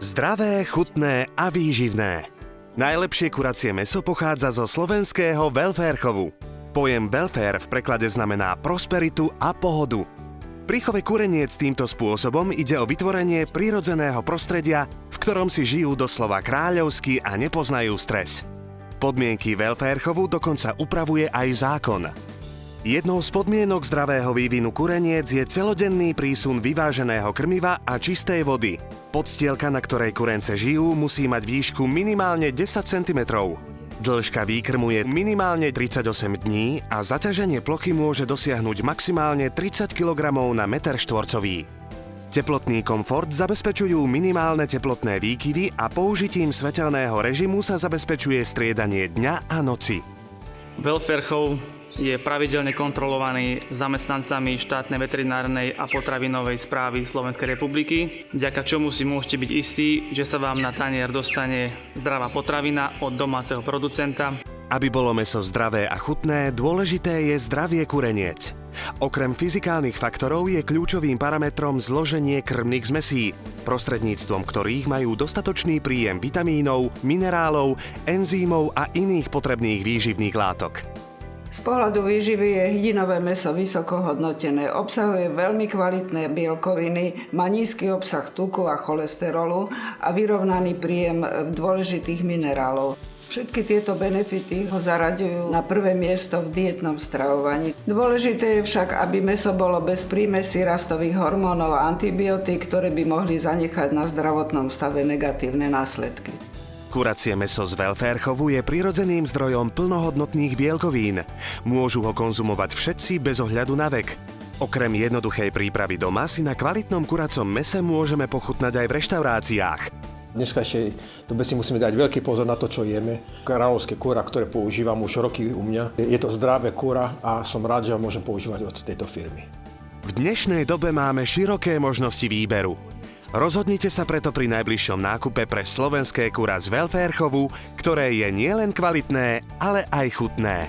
Zdravé, chutné a výživné. Najlepšie kuracie mäso pochádza zo slovenského welfare chovu. Pojem welfare v preklade znamená prosperitu a pohodu. Pri chove kureniec týmto spôsobom ide o vytvorenie prirodzeného prostredia, v ktorom si žijú doslova kráľovsky a nepoznajú stres. Podmienky welfare chovu dokonca upravuje aj zákon. Jednou z podmienok zdravého vývinu kureniec je celodenný prísun vyváženého krmiva a čistej vody. Podstielka, na ktorej kurence žijú, musí mať výšku minimálne 10 cm. Dĺžka výkrmu je minimálne 38 dní a zaťaženie plochy môže dosiahnuť maximálne 30 kg na meter štvorcový. Teplotný komfort zabezpečujú minimálne teplotné výkyvy a použitím svetelného režimu sa zabezpečuje striedanie dňa a noci. Welfare chov je pravidelne kontrolovaný zamestnancami štátnej veterinárnej a potravinovej správy Slovenskej republiky, vďaka čomu si môžete byť istí, že sa vám na tanier dostane zdravá potravina od domáceho producenta. Aby bolo mäso zdravé a chutné, dôležité je zdravie kureniec. Okrem fyzikálnych faktorov je kľúčovým parametrom zloženie krmných zmesí, prostredníctvom ktorých majú dostatočný príjem vitamínov, minerálov, enzymov a iných potrebných výživných látok. Z pohľadu výživy je hydinové mäso vysoko hodnotené, obsahuje veľmi kvalitné bielkoviny, má nízky obsah tuku a cholesterolu a vyrovnaný príjem dôležitých minerálov. Všetky tieto benefity ho zaraďujú na prvé miesto v dietnom stravovaní. Dôležité je však, aby mäso bolo bez prímesí rastových hormónov a antibiotík, ktoré by mohli zanechať na zdravotnom stave negatívne následky. Kuracie mäso z welfare chovu je prirodzeným zdrojom plnohodnotných bielkovín. Môžu ho konzumovať všetci bez ohľadu na vek. Okrem jednoduchej prípravy doma si na kvalitnom kuracom mäse môžeme pochutnať aj v reštauráciách. V dneskajšej dobe si musíme dať veľký pozor na to, čo jeme. Kráľovské kura, ktoré používam už roky u mňa, je to zdravé kura a som rád, že ho môžem používať od tejto firmy. V dnešnej dobe máme široké možnosti výberu. Rozhodnite sa preto pri najbližšom nákupe pre slovenské kura z welfare chovu, ktoré je nielen kvalitné, ale aj chutné.